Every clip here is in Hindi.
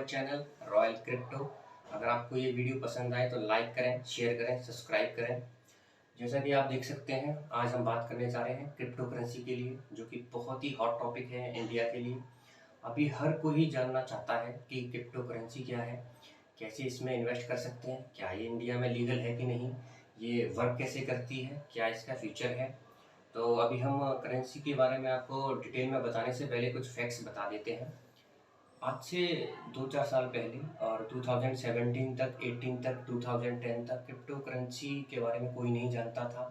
Channel royal crypto. अगर आपको ये वीडियो पसंद आए तो लाइक करें, शेयर करें, सब्सक्राइब करें। जैसा कि आप देख सकते हैं, आज हम बात करने जा रहे हैं क्रिप्टो करेंसी के लिए, जो कि बहुत ही हॉट टॉपिक है इंडिया के लिए। अभी हर कोई जानना चाहता है कि क्रिप्टो करेंसी क्या है, कैसे इसमें इन्वेस्ट कर सकते हैं, क्या ये इंडिया में लीगल है कि नहीं, ये वर्क कैसे करती है, क्या इसका फ्यूचर है। तो अभी हम करेंसी के बारे में आपको डिटेल में बताने से पहले कुछ फैक्ट्स बता देते हैं। आज से 2-4 साल पहले और 2017 तक, 18 तक, 2010 तक क्रिप्टो करेंसी के बारे में कोई नहीं जानता था।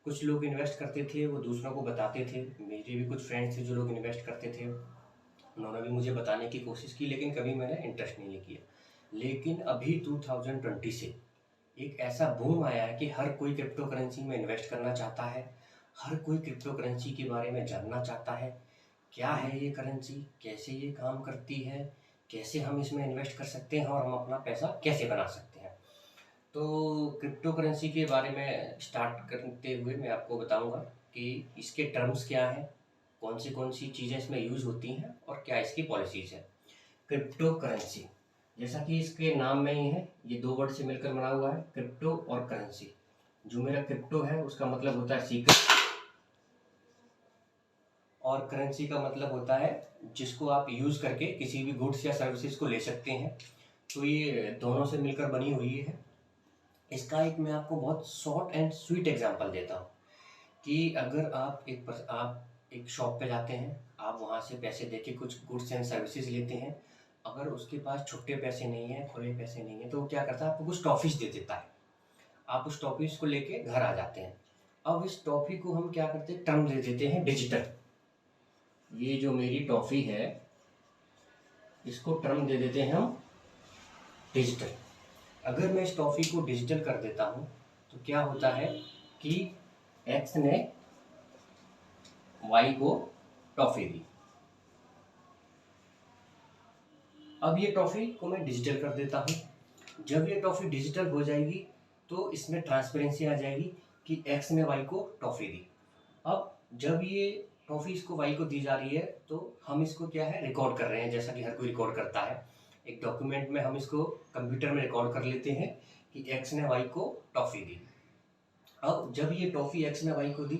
कुछ लोग इन्वेस्ट करते थे, वो दूसरों को बताते थे। मेरे भी कुछ फ्रेंड्स थे जो लोग इन्वेस्ट करते थे, उन्होंने भी मुझे बताने की कोशिश की, लेकिन कभी मैंने इंटरेस्ट नहीं किया। लेकिन अभी 2020 से एक ऐसा बूम आया है कि हर कोई क्रिप्टो करेंसी में इन्वेस्ट करना चाहता है, हर कोई क्रिप्टो करेंसी के बारे में जानना चाहता है। क्या है ये करेंसी, कैसे ये काम करती है, कैसे हम इसमें इन्वेस्ट कर सकते हैं और हम अपना पैसा कैसे बना सकते हैं। तो क्रिप्टो करेंसी के बारे में स्टार्ट करते हुए मैं आपको बताऊंगा कि इसके टर्म्स क्या हैं, कौन सी चीज़ें इसमें यूज़ होती हैं और क्या इसकी पॉलिसीज़ है। क्रिप्टो करेंसी, जैसा कि इसके नाम में ही है, ये दो वर्ड से मिलकर बना हुआ है, क्रिप्टो और करेंसी। जो मेरा क्रिप्टो है उसका मतलब होता है सीक्रेट, और करेंसी का मतलब होता है जिसको आप यूज़ करके किसी भी गुड्स या सर्विसेज को ले सकते हैं। तो ये दोनों से मिलकर बनी हुई है। इसका एक मैं आपको बहुत शॉर्ट एंड स्वीट एग्जांपल देता हूँ कि अगर आप एक शॉप पे जाते हैं, आप वहाँ से पैसे देके कुछ गुड्स एंड सर्विसेज लेते हैं। अगर उसके पास छुट्टे पैसे नहीं हैं, खुले पैसे नहीं हैं, तो वो क्या करता है, आपको कुछ टॉफीज दे देता है। आप उस टॉफीज को लेके घर आ जाते हैं। अब इस टॉफी को हम क्या करते हैं, टर्म दे देते हैं डिजिटल। ये जो मेरी टॉफ़ी है, इसको टर्म दे देते हैं हम डिजिटल। अगर मैं इस टॉफ़ी को डिजिटल कर देता हूँ तो क्या होता है कि एक्स ने वाई को टॉफ़ी दी। अब ये टॉफ़ी को मैं डिजिटल कर देता हूँ। जब ये टॉफ़ी डिजिटल हो जाएगी तो इसमें ट्रांसपेरेंसी आ जाएगी कि एक्स ने वाई को टॉफ़ी दी। अब जब ये टॉफ़ी इसको वाई को दी जा रही है तो हम इसको क्या है, रिकॉर्ड कर रहे हैं, जैसा कि हर कोई रिकॉर्ड करता है। एक डॉक्यूमेंट में हम इसको कंप्यूटर में रिकॉर्ड कर लेते हैं कि एक्स ने वाई को टॉफ़ी दी। अब जब ये टॉफ़ी एक्स ने वाई को दी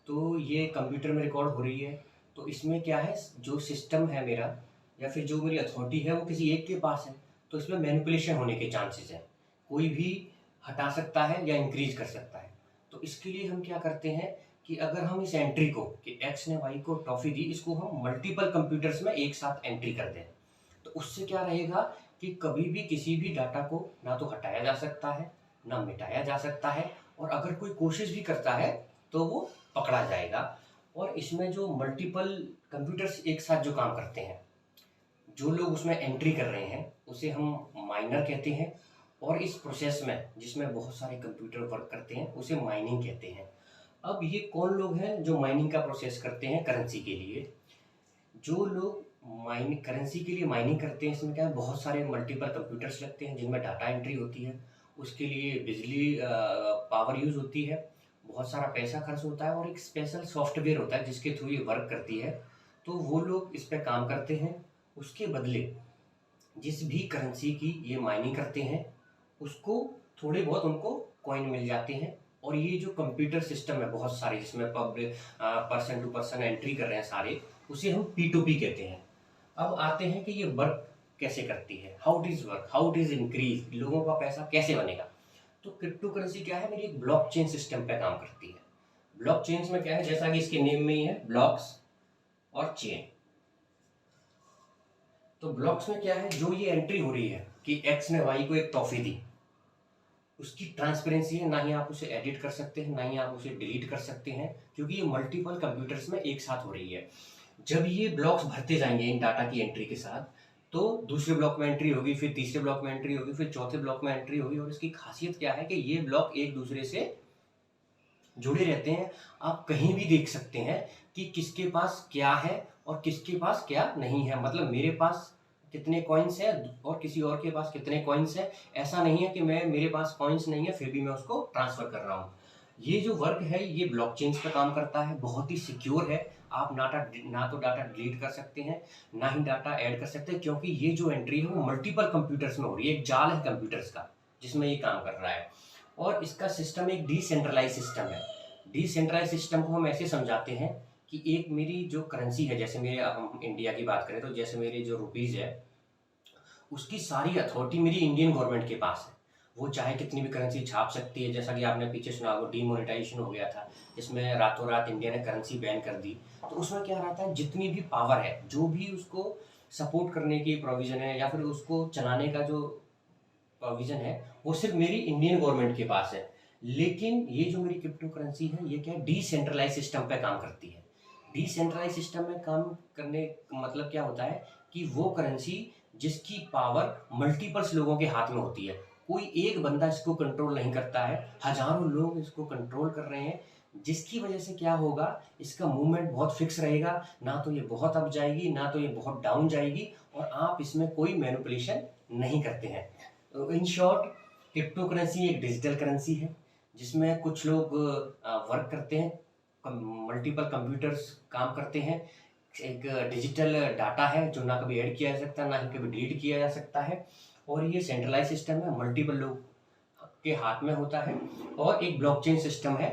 तो ये कंप्यूटर में रिकॉर्ड हो रही है। तो इसमें क्या है, जो सिस्टम है मेरा या फिर जो मेरी अथॉरिटी है वो किसी एक के पास है, तो इसमें मैनिपुलेशन होने के चांसेस हैं। कोई भी हटा सकता है या इंक्रीज कर सकता है। तो इसके लिए हम क्या करते हैं कि अगर हम इस एंट्री को कि एक्स ने वाई को टॉफ़ी दी, इसको हम मल्टीपल कंप्यूटर्स में एक साथ एंट्री कर दें, तो उससे क्या रहेगा कि कभी भी किसी भी डाटा को ना तो हटाया जा सकता है, ना मिटाया जा सकता है, और अगर कोई कोशिश भी करता है तो वो पकड़ा जाएगा। और इसमें जो मल्टीपल कंप्यूटर्स एक साथ जो काम करते हैं, जो लोग उसमें एंट्री कर रहे हैं, उसे हम माइनर कहते हैं। और इस प्रोसेस में जिसमें बहुत सारे कंप्यूटर वर्क करते हैं, उसे माइनिंग कहते हैं। अब ये कौन लोग हैं जो माइनिंग का प्रोसेस करते हैं करेंसी के लिए? जो लोग माइनिंग करेंसी के लिए माइनिंग करते हैं, इसमें क्या है, बहुत सारे मल्टीपल कंप्यूटर्स लगते हैं जिनमें डाटा एंट्री होती है। उसके लिए बिजली पावर यूज़ होती है, बहुत सारा पैसा खर्च होता है, और एक स्पेशल सॉफ्टवेयर होता है जिसके थ्रू ये वर्क करती है। तो वो लोग इस पे काम करते हैं। उसके बदले जिस भी करेंसी की ये माइनिंग करते हैं, उसको थोड़े बहुत उनको कॉइन मिल जाते हैं। और ये जो कंप्यूटर सिस्टम है बहुत सारे, जिसमें public person to person entry कर रहे हैं सारे, उसे हम P2P कहते हैं। अब आते हैं कि ये वर्क कैसे करती है, how it is work, how it is increase, लोगों का पैसा कैसे बनेगा। तो क्रिप्टो करेंसी क्या है, मेरी एक ब्लॉकचेन सिस्टम पे काम करती है। ब्लॉकचेन्स में क्या है, जैसा कि इसके नेम में ही है, ब्लॉक्स और चेन। तो ब्लॉक्स में क्या है, जो ये एंट्री हो रही है कि एक्स ने वाई को एक टॉफी दी, उसकी ट्रांसपेरेंसी है, ना ही आप उसे एडिट कर सकते हैं, ना ही आप उसे डिलीट कर सकते हैं, क्योंकि ये मल्टीपल कंप्यूटर्स में एक साथ हो रही है। जब ये ब्लॉक्स भरते जाएंगे इन डाटा की एंट्री के साथ, तो दूसरे ब्लॉक में एंट्री होगी, फिर तीसरे ब्लॉक में एंट्री होगी, फिर चौथे ब्लॉक में एंट्री होगी। और इसकी खासियत क्या है कि ये ब्लॉक एक दूसरे से जुड़े रहते हैं। आप कहीं भी देख सकते हैं कि किसके पास क्या है और किसके पास क्या नहीं है। मतलब मेरे पास कितने कॉइन्स है और किसी और के पास कितने कॉइन्स है। ऐसा नहीं है कि मेरे पास कॉइन्स नहीं है फिर भी मैं उसको ट्रांसफर कर रहा हूँ। ये जो वर्क है ये ब्लॉकचेन्स पे काम करता है, बहुत ही सिक्योर है। आप ना तो डाटा डिलीट कर सकते हैं, ना ही डाटा ऐड कर सकते हैं, क्योंकि ये जो एंट्री है वो मल्टीपल कंप्यूटर्स में हो रही है। एक जाल है कंप्यूटर्स का जिसमें ये काम कर रहा है। और इसका सिस्टम एक डिसेंट्रलाइज सिस्टम है। डिसेंट्रलाइज सिस्टम को हम ऐसे समझाते हैं कि एक मेरी जो करेंसी है, जैसे मेरे, हम इंडिया की बात करें तो जैसे मेरे जो रुपीज़ है, उसकी सारी अथॉरिटी मेरी इंडियन गवर्नमेंट के पास है। वो चाहे कितनी भी करेंसी छाप सकती है। जैसा कि आपने पीछे सुना होगा, डीमोनेटाइजेशन हो गया था, जिसमें रातों रात इंडिया ने करेंसी बैन कर दी। तो उसमें क्या रहता है, जितनी भी पावर है, जो भी उसको सपोर्ट करने की प्रोविज़न है या फिर उसको चलाने का जो प्रोविज़न है, वो सिर्फ मेरी इंडियन गवर्नमेंट के पास है। लेकिन ये जो मेरी क्रिप्टो करेंसी है, ये क्या है, डिसेंट्रलाइज सिस्टम पे काम करती है। डिसेंट्रलाइज सिस्टम में काम करने का मतलब क्या होता है कि वो करेंसी जिसकी पावर मल्टीपल्स लोगों के हाथ में होती है। कोई एक बंदा इसको कंट्रोल नहीं करता है, हजारों लोग इसको कंट्रोल कर रहे हैं। जिसकी वजह से क्या होगा, इसका मूवमेंट बहुत फिक्स रहेगा, ना तो ये बहुत अप जाएगी, ना तो ये बहुत डाउन जाएगी, और आप इसमें कोई मैनिपुलेशन नहीं करते हैं। इन शॉर्ट, क्रिप्टो करेंसी एक डिजिटल करेंसी है जिसमें कुछ लोग वर्क करते हैं, मल्टीपल कंप्यूटर्स काम करते हैं। एक डिजिटल डाटा है जो ना कभी ऐड किया जा सकता, ना ही कभी डिलीट किया जा सकता है। और ये सेंट्रलाइज सिस्टम है, मल्टीपल लोग के हाथ में होता है। और एक ब्लॉकचेन सिस्टम है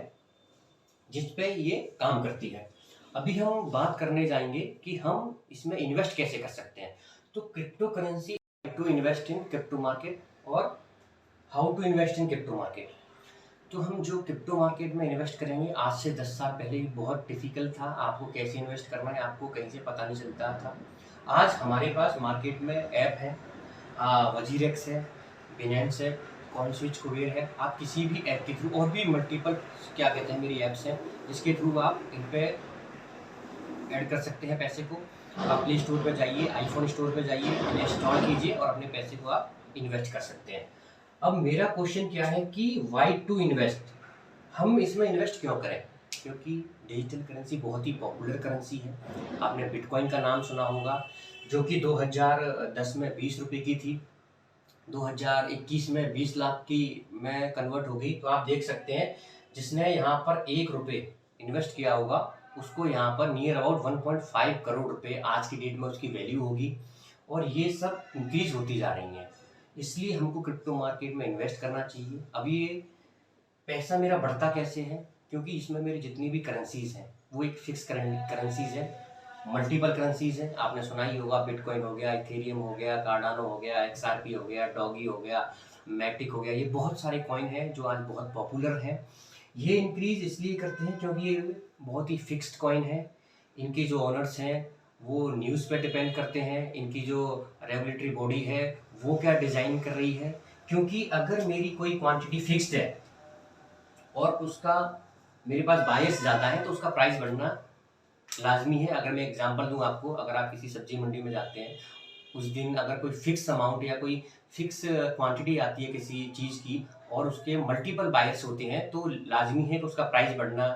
जिस पे ये काम करती है। अभी हम बात करने जाएंगे कि हम इसमें इन्वेस्ट कैसे कर सकते हैं। तो crypto currency, to invest in crypto market और how to invest in crypto market. तो हम जो क्रिप्टो मार्केट में इन्वेस्ट करेंगे, आज से 10 साल पहले बहुत डिफिकल्ट था। आपको कैसे इन्वेस्ट करना है आपको कहीं से पता नहीं चलता था। आज हमारे पास मार्केट में ऐप है, वजीरेक्स है, बिनेंस है, कॉइनस्विच, कुबेर है। आप किसी भी ऐप के थ्रू, और भी मल्टीपल क्या कहते हैं मेरी ऐप्स हैं जिसके थ्रू आप इन पे ऐड कर सकते हैं पैसे को। आप प्ले स्टोर पर जाइए, आईफोन स्टोर पर जाइए, इंस्टॉल कीजिए और अपने पैसे को आप इन्वेस्ट कर सकते हैं। अब मेरा क्वेश्चन क्या है कि वाई टू इन्वेस्ट, हम इसमें इन्वेस्ट क्यों करें? क्योंकि डिजिटल करेंसी बहुत ही पॉपुलर करेंसी है। आपने बिटकॉइन का नाम सुना होगा, जो कि 2010 में 20 रुपये की थी, 2021 में 20 लाख की में कन्वर्ट हो गई। तो आप देख सकते हैं, जिसने यहाँ पर 1 रुपये इन्वेस्ट किया होगा, उसको यहाँ पर नियर अबाउट 1.5 करोड़ रुपए आज की डेट में उसकी वैल्यू होगी। और ये सब इंक्रीज होती जा रही हैं। इसलिए हमको क्रिप्टो मार्केट में इन्वेस्ट करना चाहिए। अब ये पैसा मेरा बढ़ता कैसे है, क्योंकि इसमें मेरी जितनी भी करेंसीज हैं वो एक फिक्स करेंसीज है, मल्टीपल करेंसीज हैं। आपने सुना ही होगा, बिटकॉइन हो गया, इथेरियम हो गया, कार्डानो हो गया, XRP हो गया, डॉगी हो गया, मैटिक हो गया। ये बहुत सारे कॉइन हैं जो आज बहुत पॉपुलर हैं। ये इंक्रीज इसलिए करते हैं क्योंकि ये बहुत ही फिक्स्ड कॉइन है। इनके जो ओनर्स हैं वो न्यूज़ पे डिपेंड करते हैं, इनकी जो रेगुलेटरी बॉडी है वो क्या डिज़ाइन कर रही है। क्योंकि अगर मेरी कोई क्वांटिटी फिक्स्ड है और उसका मेरे पास बायस ज़्यादा है, तो उसका प्राइस बढ़ना लाजमी है। अगर मैं एग्जांपल दूं आपको, अगर आप किसी सब्जी मंडी में जाते हैं, उस दिन अगर कोई फिक्स अमाउंट या कोई फिक्स क्वांटिटी आती है किसी चीज़ की और उसके मल्टीपल बायर्स होते हैं, तो लाजमी है कि उसका प्राइस बढ़ना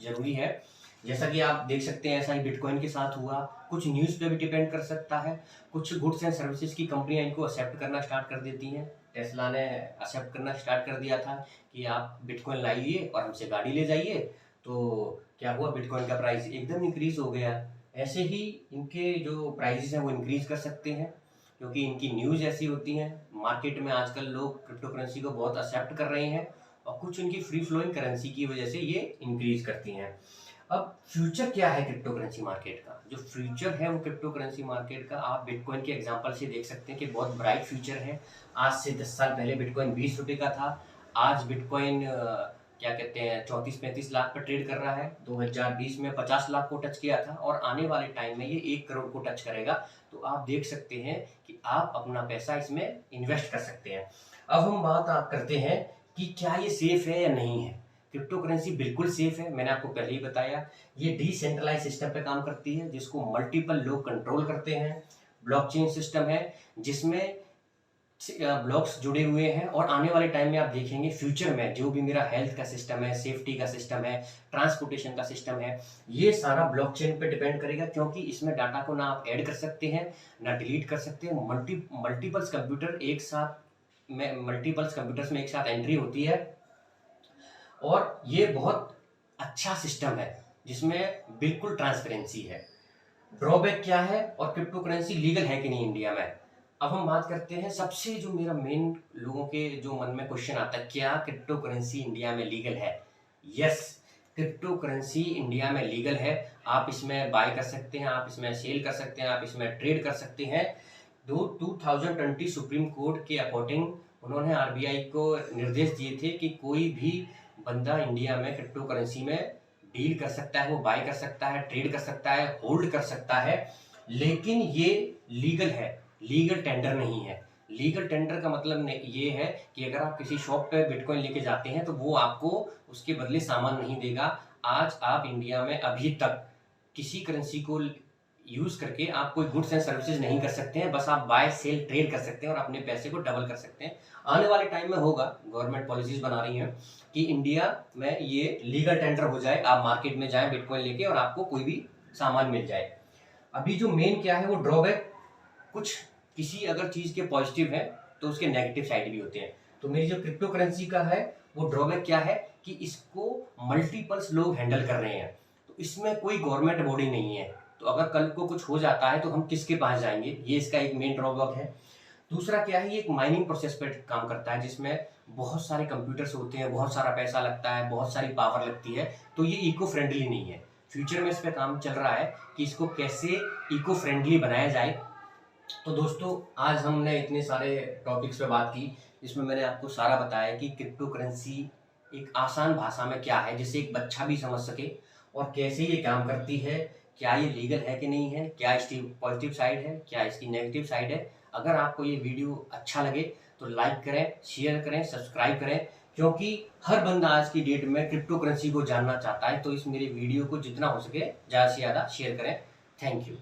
ज़रूरी है। जैसा कि आप देख सकते हैं, ऐसा ही बिटकॉइन के साथ हुआ। कुछ न्यूज़ पे भी डिपेंड कर सकता है। कुछ गुड्स एंड सर्विसेज की कंपनियां इनको एक्सेप्ट करना स्टार्ट कर देती हैं। टेस्ला ने एक्सेप्ट करना स्टार्ट कर दिया था कि आप बिटकॉइन लाइए और हमसे गाड़ी ले जाइए। तो क्या हुआ, बिटकॉइन का प्राइस एकदम इंक्रीज हो गया। ऐसे ही इनके जो प्राइसेस हैं वो इंक्रीज कर सकते हैं, क्योंकि इनकी न्यूज़ ऐसी होती हैं। मार्केट में आजकल लोग क्रिप्टो करेंसी को बहुत एक्सेप्ट कर रहे हैं और कुछ उनकी फ्री फ्लोइंग करेंसी की वजह से ये इंक्रीज करती हैं। अब फ्यूचर क्या है क्रिप्टो करेंसी मार्केट का? जो फ्यूचर है वो क्रिप्टो करेंसी मार्केट का आप बिटकॉइन के एग्जांपल से देख सकते हैं कि बहुत ब्राइट फ्यूचर है। आज से 10 साल पहले बिटकॉइन 20 रुपये का था। आज बिटकॉइन क्या कहते हैं 34-35 लाख पर ट्रेड कर रहा है। 2020 में 50 लाख को टच किया था और आने वाले टाइम में ये 1 करोड़ को टच करेगा। तो आप देख सकते हैं कि आप अपना पैसा इसमें इन्वेस्ट कर सकते हैं। अब हम बात आप करते हैं कि क्या ये सेफ है या नहीं है। क्रिप्टो करेंसी बिल्कुल सेफ है, मैंने आपको पहले ही बताया। ये डिसेंट्रलाइज सिस्टम पे काम करती है जिसको मल्टीपल लोग कंट्रोल करते हैं। ब्लॉकचेन सिस्टम है जिसमें ब्लॉक्स जुड़े हुए हैं, और आने वाले टाइम में आप देखेंगे फ्यूचर में जो भी मेरा हेल्थ का सिस्टम है, सेफ्टी का सिस्टम है, ट्रांसपोर्टेशन का सिस्टम है, ये सारा ब्लॉकचेन पे डिपेंड करेगा। क्योंकि इसमें डाटा को ना आप ऐड कर सकते हैं ना डिलीट कर सकते हैं। मल्टीपल्स कंप्यूटर एक साथ में, मल्टीपल्स कंप्यूटर्स में एक साथ एंट्री होती है, और ये बहुत अच्छा सिस्टम है जिसमें बिल्कुल ट्रांसपेरेंसी है। ड्रॉबैक क्या है और क्रिप्टो करेंसी लीगल है कि नहीं इंडिया में। अब हम बात करते हैं, सबसे जो मेरा मेन लोगों के जो मन में क्वेश्चन आता है, क्या क्रिप्टो करेंसी इंडिया में लीगल है? यस, क्रिप्टो करेंसी इंडिया में लीगल है। आप इसमें बाय कर सकते हैं, आप इसमें सेल कर सकते हैं, आप इसमें ट्रेड कर सकते हैं। 2020 सुप्रीम कोर्ट के अकॉर्डिंग उन्होंने आरबीआई को निर्देश दिए थे कि कोई भी बंदा इंडिया में क्रिप्टो करेंसी में डील कर सकता है, वो बाय कर सकता है, ट्रेड कर सकता है, होल्ड कर सकता है, लेकिन ये लीगल है, लीगल टेंडर नहीं है। लीगल टेंडर का मतलब ये है कि अगर आप किसी शॉप पे बिटकॉइन लेके जाते हैं तो वो आपको उसके बदले सामान नहीं देगा। आज आप इंडिया में अभी तक किसी करेंसी को यूज करके आप कोई गुड्स एंड सर्विसेज नहीं कर सकते हैं, बस आप बाय सेल ट्रेड कर सकते हैं और अपने पैसे को डबल कर सकते हैं। आने वाले टाइम में होगा, गवर्नमेंट पॉलिसीज बना रही है कि इंडिया में ये लीगल टेंडर हो जाए, आप मार्केट में जाएं बिटकॉइन लेके और आपको कोई भी सामान मिल जाए। अभी जो मेन क्या है वो ड्रॉबैक, कुछ किसी अगर चीज के पॉजिटिव है तो उसके नेगेटिव साइड भी होते हैं। तो मेरी जो क्रिप्टो करेंसी का है वो ड्रॉबैक क्या है कि इसको मल्टीपल्स लोग हैंडल कर रहे हैं, तो इसमें कोई गवर्नमेंट बॉडी नहीं है, तो अगर कल को कुछ हो जाता है तो हम किसके पास जाएंगे, ये इसका एक मेन ड्रॉबैक है। दूसरा क्या है, ये एक माइनिंग प्रोसेस पर काम करता है जिसमें बहुत सारे कंप्यूटर्स होते हैं, बहुत सारा पैसा लगता है, बहुत सारी पावर लगती है, तो ये इको फ्रेंडली नहीं है। फ्यूचर में इस पर काम चल रहा है कि इसको कैसे इको फ्रेंडली बनाया जाए। तो दोस्तों, आज हमने इतने सारे टॉपिक्स पे बात की जिसमें मैंने आपको सारा बताया कि क्रिप्टो करेंसी एक आसान भाषा में क्या है जिससे एक बच्चा भी समझ सके, और कैसे ये काम करती है, क्या ये लीगल है कि नहीं है, क्या इसकी पॉजिटिव साइड है, क्या इसकी नेगेटिव साइड है। अगर आपको ये वीडियो अच्छा लगे तो लाइक करें, शेयर करें, सब्सक्राइब करें, क्योंकि हर बंदा आज की डेट में क्रिप्टो करेंसी को जानना चाहता है। तो इस मेरे वीडियो को जितना हो सके ज़्यादा से ज़्यादा शेयर करें। Thank you.